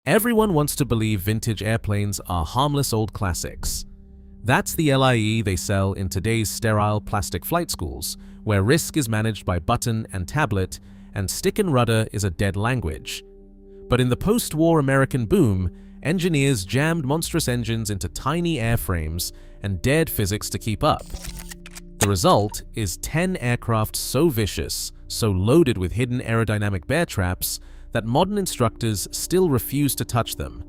Everyone wants to believe vintage airplanes are harmless old classics. That's the lie they sell in today's sterile plastic flight schools, where risk is managed by button and tablet, and stick and rudder is a dead language. But in the post-war American boom, engineers jammed monstrous engines into tiny airframes and dared physics to keep up. The result is 10 aircraft so vicious, so loaded with hidden aerodynamic bear traps, that modern instructors still refuse to touch them.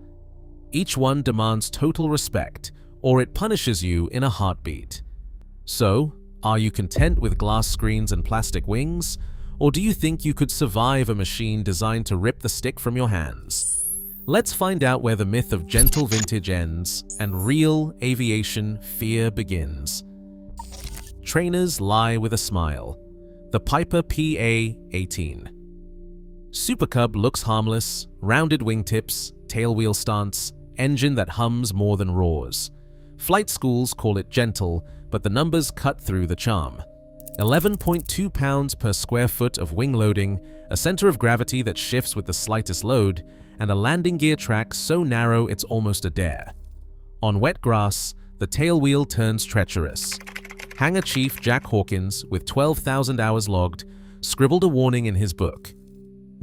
Each one demands total respect, or it punishes you in a heartbeat. So, are you content with glass screens and plastic wings? Or do you think you could survive a machine designed to rip the stick from your hands? Let's find out where the myth of gentle vintage ends and real aviation fear begins. Trainers lie with a smile. The Piper PA-18. Super Cub looks harmless, rounded wingtips, tailwheel stance, engine that hums more than roars. Flight schools call it gentle, but the numbers cut through the charm. 11.2 pounds per square foot of wing loading, a center of gravity that shifts with the slightest load, and a landing gear track so narrow it's almost a dare. On wet grass, the tailwheel turns treacherous. Hangar Chief Jack Hawkins, with 12,000 hours logged, scribbled a warning in his book.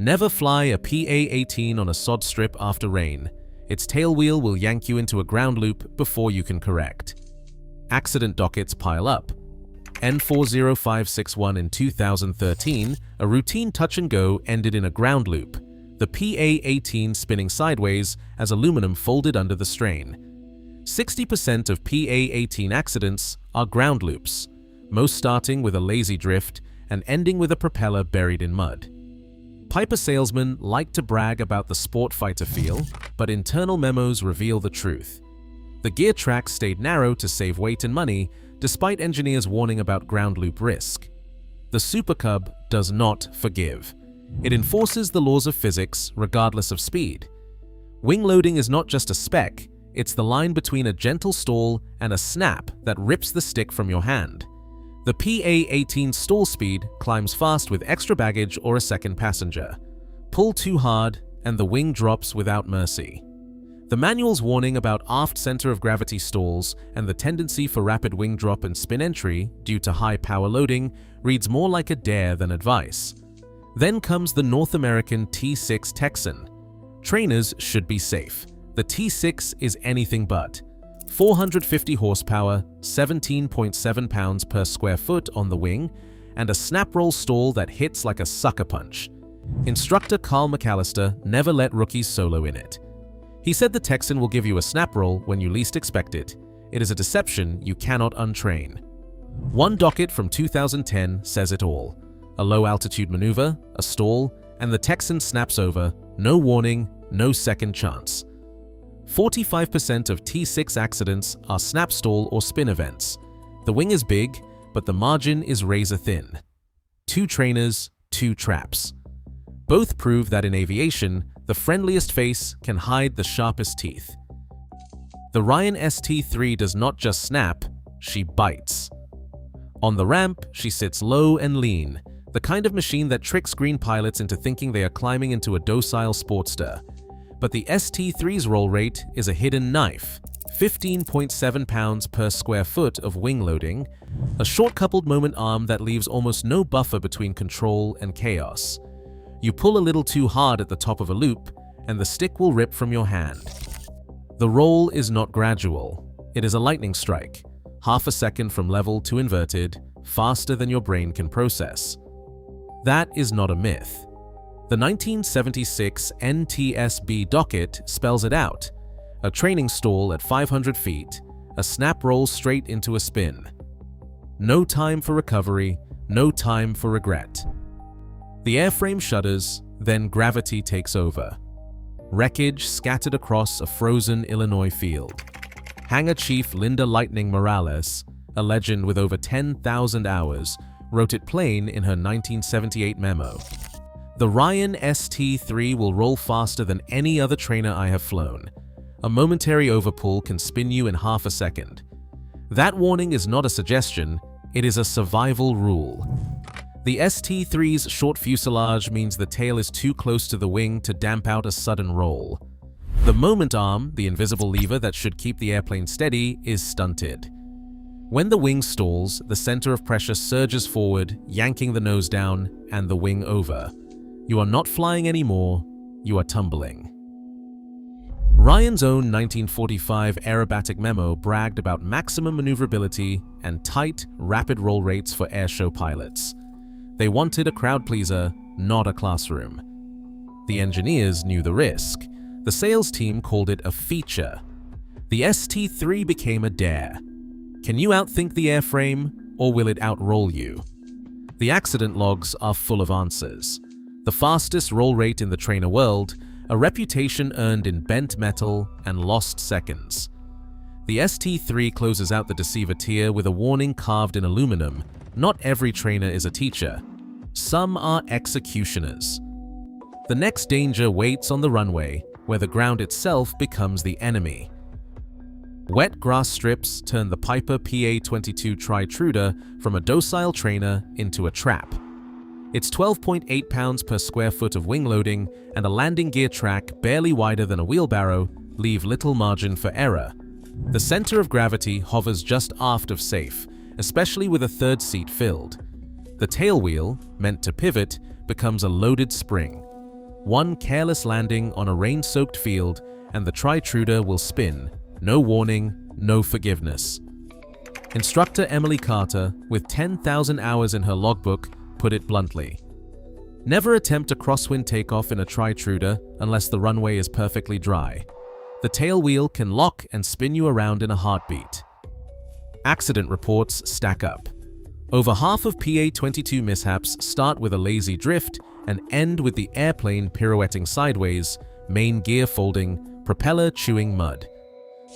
Never fly a PA-18 on a sod strip after rain. Its tailwheel will yank you into a ground loop before you can correct. Accident dockets pile up. N40561 in 2013, a routine touch-and-go ended in a ground loop, the PA-18 spinning sideways as aluminum folded under the strain. 60% of PA-18 accidents are ground loops, most starting with a lazy drift and ending with a propeller buried in mud. Piper salesmen like to brag about the sport fighter feel, but internal memos reveal the truth. The gear track stayed narrow to save weight and money, despite engineers warning about ground loop risk. The Super Cub does not forgive. It enforces the laws of physics regardless of speed. Wing loading is not just a spec, it's the line between a gentle stall and a snap that rips the stick from your hand. The PA-18 stall speed climbs fast with extra baggage or a second passenger. Pull too hard, and the wing drops without mercy. The manual's warning about aft center of gravity stalls and the tendency for rapid wing drop and spin entry due to high power loading reads more like a dare than advice. Then comes the North American T6 Texan. Trainers should be safe. The T6 is anything but. 450 horsepower, 17.7 pounds per square foot on the wing, and a snap roll stall that hits like a sucker punch. Instructor Carl McAllister never let rookies solo in it. He said the Texan will give you a snap roll when you least expect it. It is a deception you cannot untrain. One docket from 2010 says it all. A low-altitude maneuver, a stall, and the Texan snaps over, no warning, no second chance. 45% of T6 accidents are snap stall or spin events. The wing is big, but the margin is razor thin. 2 trainers, 2 traps. Both prove that in aviation, the friendliest face can hide the sharpest teeth. The Ryan ST3 does not just snap, she bites. On the ramp, she sits low and lean, the kind of machine that tricks green pilots into thinking they are climbing into a docile Sportster. But the ST3's roll rate is a hidden knife, 15.7 pounds per square foot of wing loading, a short-coupled moment arm that leaves almost no buffer between control and chaos. You pull a little too hard at the top of a loop, and the stick will rip from your hand. The roll is not gradual. It is a lightning strike, half a second from level to inverted, faster than your brain can process. That is not a myth. The 1976 NTSB docket spells it out. A training stall at 500 feet, a snap roll straight into a spin. No time for recovery, no time for regret. The airframe shudders, then gravity takes over. Wreckage scattered across a frozen Illinois field. Hangar Chief Linda Lightning Morales, a legend with over 10,000 hours, wrote it plain in her 1978 memo. The Ryan ST3 will roll faster than any other trainer I have flown. A momentary overpull can spin you in half a second. That warning is not a suggestion, it is a survival rule. The ST3's short fuselage means the tail is too close to the wing to damp out a sudden roll. The moment arm, the invisible lever that should keep the airplane steady, is stunted. When the wing stalls, the center of pressure surges forward, yanking the nose down and the wing over. You are not flying anymore, you are tumbling. Ryan's own 1945 aerobatic memo bragged about maximum maneuverability and tight, rapid roll rates for airshow pilots. They wanted a crowd pleaser, not a classroom. The engineers knew the risk. The sales team called it a feature. The ST-3 became a dare. Can you outthink the airframe, or will it outroll you? The accident logs are full of answers. The fastest roll rate in the trainer world, a reputation earned in bent metal and lost seconds. The ST-3 closes out the deceiver tier with a warning carved in aluminum. Not every trainer is a teacher. Some are executioners. The next danger waits on the runway, where the ground itself becomes the enemy. Wet grass strips turn the Piper PA-22 Tri-Truder from a docile trainer into a trap. Its 12.8 pounds per square foot of wing loading and a landing gear track barely wider than a wheelbarrow leave little margin for error. The center of gravity hovers just aft of safe, especially with a third seat filled. The tail wheel, meant to pivot, becomes a loaded spring. One careless landing on a rain-soaked field and the Tri-Truder will spin. No warning, no forgiveness. Instructor Emily Carter, with 10,000 hours in her logbook, put it bluntly. Never attempt a crosswind takeoff in a Tri-Truder unless the runway is perfectly dry. The tail wheel can lock and spin you around in a heartbeat. Accident reports stack up. Over half of PA-22 mishaps start with a lazy drift and end with the airplane pirouetting sideways, main gear folding, propeller chewing mud.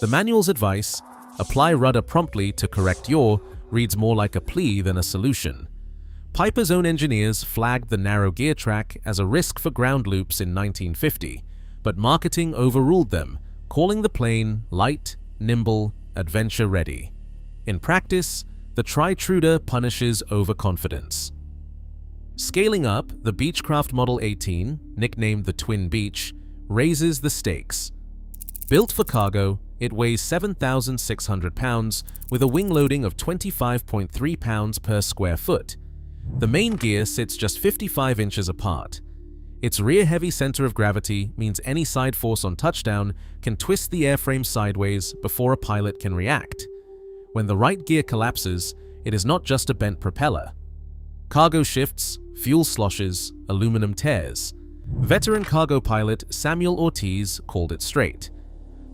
The manual's advice, apply rudder promptly to correct yaw, reads more like a plea than a solution. Piper's own engineers flagged the narrow gear track as a risk for ground loops in 1950, but marketing overruled them, calling the plane light, nimble, adventure-ready. In practice, the Tri-Truder punishes overconfidence. Scaling up, the Beechcraft Model 18, nicknamed the Twin Beech, raises the stakes. Built for cargo, it weighs 7,600 pounds with a wing loading of 25.3 pounds per square foot. The main gear sits just 55 inches apart. Its rear-heavy center of gravity means any side force on touchdown can twist the airframe sideways before a pilot can react. When the right gear collapses, it is not just a bent propeller. Cargo shifts, fuel sloshes, aluminum tears. Veteran cargo pilot Samuel Ortiz called it straight.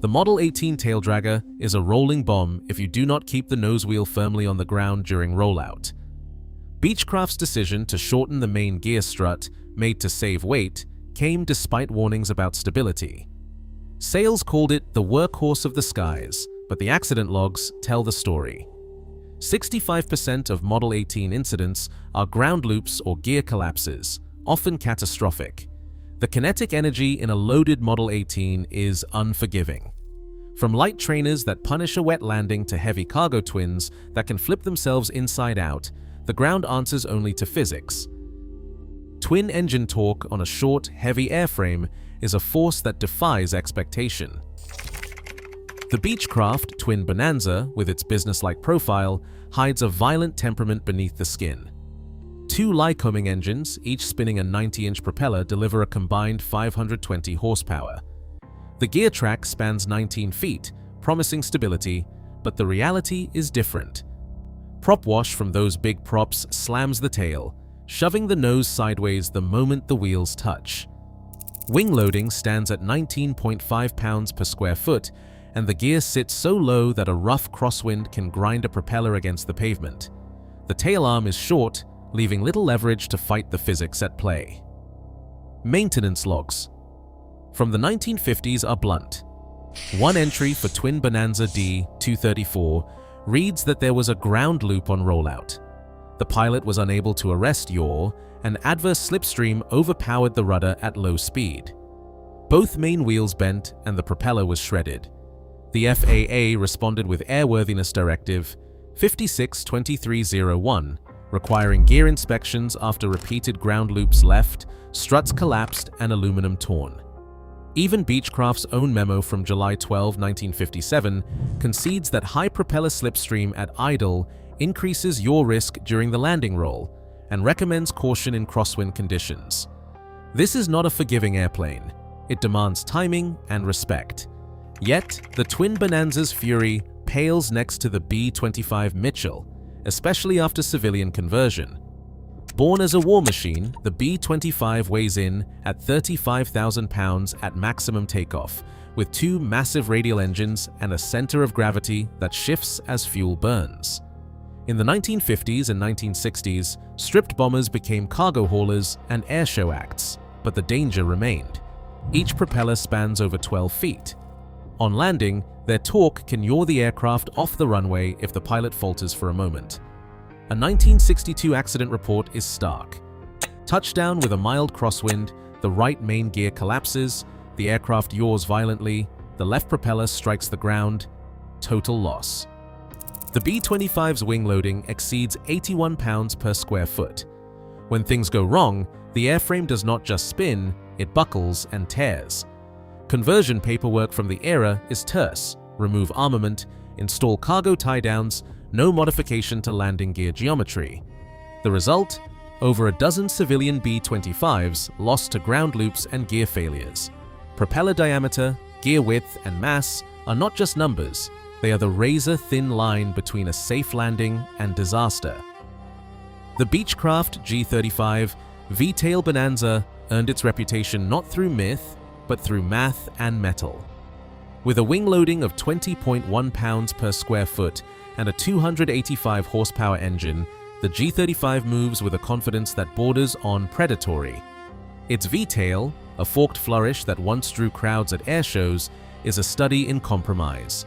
The Model 18 taildragger is a rolling bomb if you do not keep the nose wheel firmly on the ground during rollout. Beechcraft's decision to shorten the main gear strut, made to save weight, came despite warnings about stability. Sales called it the workhorse of the skies, but the accident logs tell the story. 65% of Model 18 incidents are ground loops or gear collapses, often catastrophic. The kinetic energy in a loaded Model 18 is unforgiving. From light trainers that punish a wet landing to heavy cargo twins that can flip themselves inside out, the ground answers only to physics. Twin engine torque on a short, heavy airframe is a force that defies expectation. The Beechcraft Twin Bonanza, with its businesslike profile, hides a violent temperament beneath the skin. Two Lycoming engines, each spinning a 90-inch propeller, deliver a combined 520 horsepower. The gear track spans 19 feet, promising stability, but the reality is different. Prop wash from those big props slams the tail, shoving the nose sideways the moment the wheels touch. Wing loading stands at 19.5 pounds per square foot, and the gear sits so low that a rough crosswind can grind a propeller against the pavement. The tail arm is short, leaving little leverage to fight the physics at play. Maintenance logs from the 1950s are blunt. One entry for Twin Bonanza D-234 reads that there was a ground loop on rollout. The pilot was unable to arrest yaw, and adverse slipstream overpowered the rudder at low speed. Both main wheels bent and the propeller was shredded. The FAA responded with Airworthiness Directive 562301, requiring gear inspections after repeated ground loops left, struts collapsed, and aluminum torn. Even Beechcraft's own memo from July 12, 1957 concedes that high propeller slipstream at idle increases yaw risk during the landing roll and recommends caution in crosswind conditions. This is not a forgiving airplane. It demands timing and respect. Yet, the twin Bonanza's fury pales next to the B-25 Mitchell, especially after civilian conversion. Born as a war machine, the B-25 weighs in at 35,000 pounds at maximum takeoff, with two massive radial engines and a center of gravity that shifts as fuel burns. In the 1950s and 1960s, stripped bombers became cargo haulers and airshow acts, but the danger remained. Each propeller spans over 12 feet. On landing, their torque can yaw the aircraft off the runway if the pilot falters for a moment. A 1962 accident report is stark. Touchdown with a mild crosswind, the right main gear collapses, the aircraft yaws violently, the left propeller strikes the ground, total loss. The B-25's wing loading exceeds 81 pounds per square foot. When things go wrong, the airframe does not just spin, it buckles and tears. Conversion paperwork from the era is terse: remove armament, install cargo tie-downs, no modification to landing gear geometry. The result? Over a dozen civilian B-25s lost to ground loops and gear failures. Propeller diameter, gear width, and mass are not just numbers, they are the razor-thin line between a safe landing and disaster. The Beechcraft G-35 V-tail Bonanza earned its reputation not through myth, but through math and metal. With a wing loading of 20.1 pounds per square foot and a 285 horsepower engine, the G-35 moves with a confidence that borders on predatory. Its V-tail, a forked flourish that once drew crowds at air shows, is a study in compromise.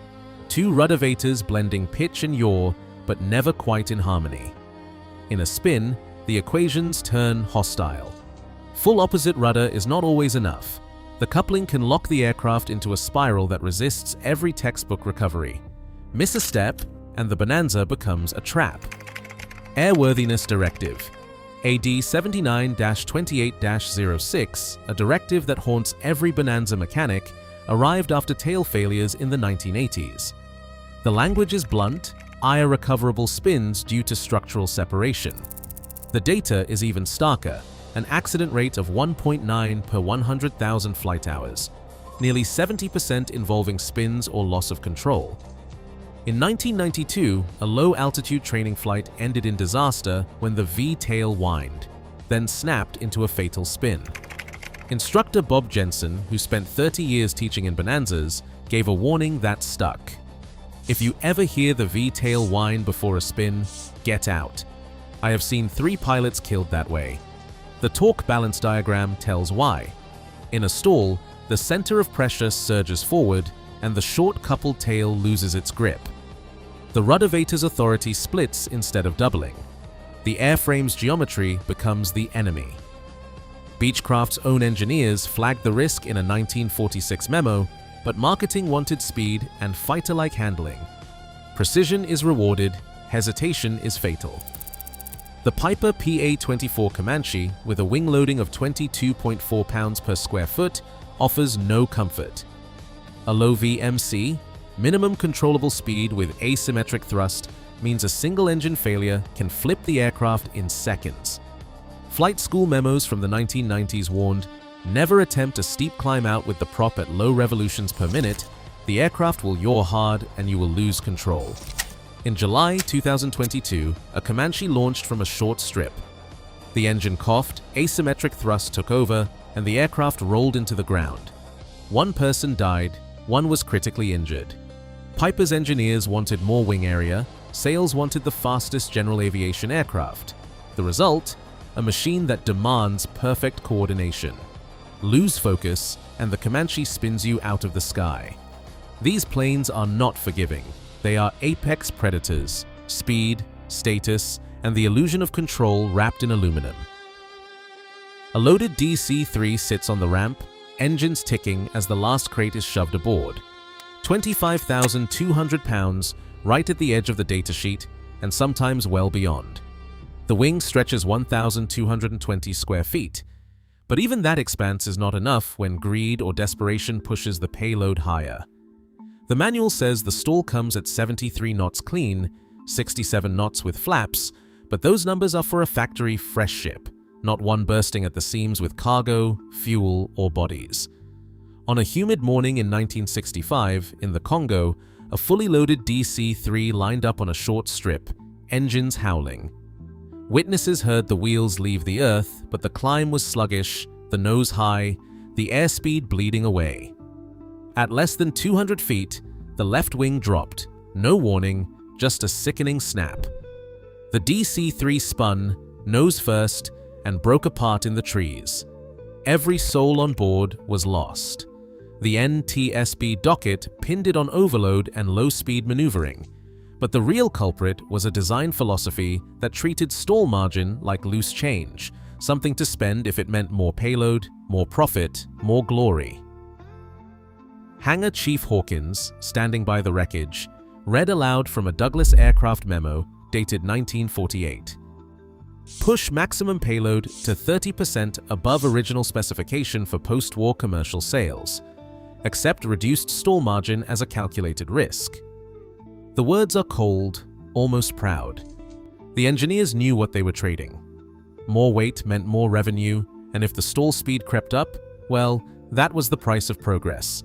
Two ruddervators blending pitch and yaw, but never quite in harmony. In a spin, the equations turn hostile. Full opposite rudder is not always enough. The coupling can lock the aircraft into a spiral that resists every textbook recovery. Miss a step, and the Bonanza becomes a trap. Airworthiness Directive AD 79-28-06, a directive that haunts every Bonanza mechanic, arrived after tail failures in the 1980s. The language is blunt: ire recoverable spins due to structural separation. The data is even starker: an accident rate of 1.9 per 100,000 flight hours, nearly 70% involving spins or loss of control. In 1992, a low-altitude training flight ended in disaster when the V-tail whined, then snapped into a fatal spin. Instructor Bob Jensen, who spent 30 years teaching in Bonanzas, gave a warning that stuck. If you ever hear the V-tail whine before a spin, get out. I have seen 3 pilots killed that way. The torque balance diagram tells why. In a stall, the center of pressure surges forward and the short coupled tail loses its grip. The ruddervator's authority splits instead of doubling. The airframe's geometry becomes the enemy. Beechcraft's own engineers flagged the risk in a 1946 memo, but marketing wanted speed and fighter-like handling. Precision is rewarded, hesitation is fatal. The Piper PA-24 Comanche, with a wing loading of 22.4 pounds per square foot, offers no comfort. A low VMC, minimum controllable speed with asymmetric thrust, means a single engine failure can flip the aircraft in seconds. Flight school memos from the 1990s warned, never attempt a steep climb out with the prop at low revolutions per minute, the aircraft will yaw hard and you will lose control. In July 2022, a Comanche launched from a short strip. The engine coughed, asymmetric thrust took over, and the aircraft rolled into the ground. One person died, one was critically injured. Piper's engineers wanted more wing area, sales wanted the fastest general aviation aircraft. The result? A machine that demands perfect coordination. Lose focus, and the Comanche spins you out of the sky. These planes are not forgiving. They are apex predators: speed, status, and the illusion of control wrapped in aluminum. A loaded DC-3 sits on the ramp, engines ticking as the last crate is shoved aboard. 25,200 pounds, right at the edge of the datasheet, and sometimes well beyond. The wing stretches 1,220 square feet, But even that expanse is not enough when greed or desperation pushes the payload higher. The manual says the stall comes at 73 knots clean, 67 knots with flaps, but those numbers are for a factory fresh ship, not one bursting at the seams with cargo, fuel, or bodies. On a humid morning in 1965, in the Congo, a fully loaded DC-3 lined up on a short strip, engines howling. Witnesses heard the wheels leave the earth, but the climb was sluggish, the nose high, the airspeed bleeding away. At less than 200 feet, the left wing dropped, no warning, just a sickening snap. The DC-3 spun, nose first, and broke apart in the trees. Every soul on board was lost. The NTSB docket pinned it on overload and low-speed maneuvering. But the real culprit was a design philosophy that treated stall margin like loose change, something to spend if it meant more payload, more profit, more glory. Hangar Chief Hawkins, standing by the wreckage, read aloud from a Douglas aircraft memo dated 1948. Push maximum payload to 30% above original specification for post-war commercial sales. Accept reduced stall margin as a calculated risk. The words are cold, almost proud. The engineers knew what they were trading. More weight meant more revenue, and if the stall speed crept up, well, that was the price of progress.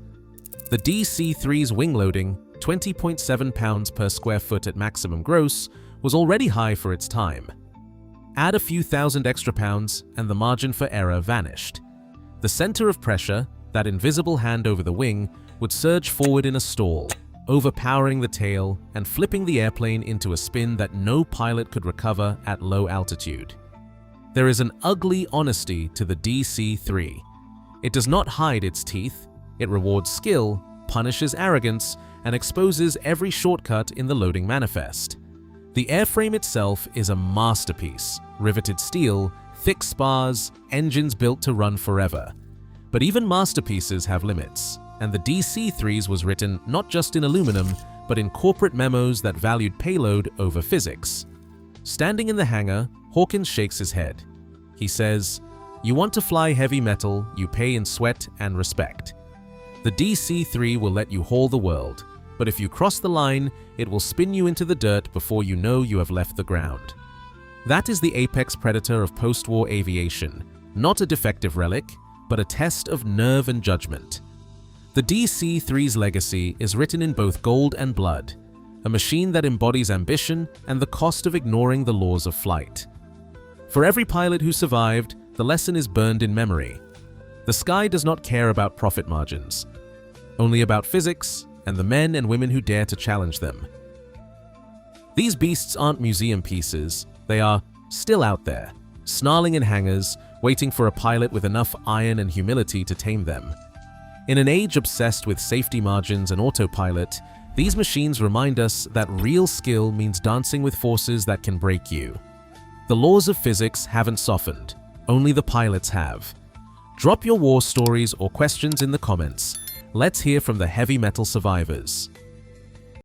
The DC-3's wing loading, 20.7 pounds per square foot at maximum gross, was already high for its time. Add a few thousand extra pounds, and the margin for error vanished. The center of pressure, that invisible hand over the wing, would surge forward in a stall, overpowering the tail and flipping the airplane into a spin that no pilot could recover at low altitude. There is an ugly honesty to the DC-3. It does not hide its teeth. It rewards skill, punishes arrogance, and exposes every shortcut in the loading manifest. The airframe itself is a masterpiece: riveted steel, thick spars, engines built to run forever. But even masterpieces have limits, and the DC-3's was written not just in aluminum, but in corporate memos that valued payload over physics. Standing in the hangar, Hawkins shakes his head. He says, "You want to fly heavy metal, you pay in sweat and respect. The DC-3 will let you haul the world, but if you cross the line, it will spin you into the dirt before you know you have left the ground." That is the apex predator of post-war aviation, not a defective relic, but a test of nerve and judgment. The DC-3's legacy is written in both gold and blood, a machine that embodies ambition and the cost of ignoring the laws of flight. For every pilot who survived, the lesson is burned in memory. The sky does not care about profit margins, only about physics and the men and women who dare to challenge them. These beasts aren't museum pieces, they are still out there, snarling in hangars, waiting for a pilot with enough iron and humility to tame them. In an age obsessed with safety margins and autopilot, these machines remind us that real skill means dancing with forces that can break you. The laws of physics haven't softened, only the pilots have. Drop your war stories or questions in the comments. Let's hear from the heavy metal survivors.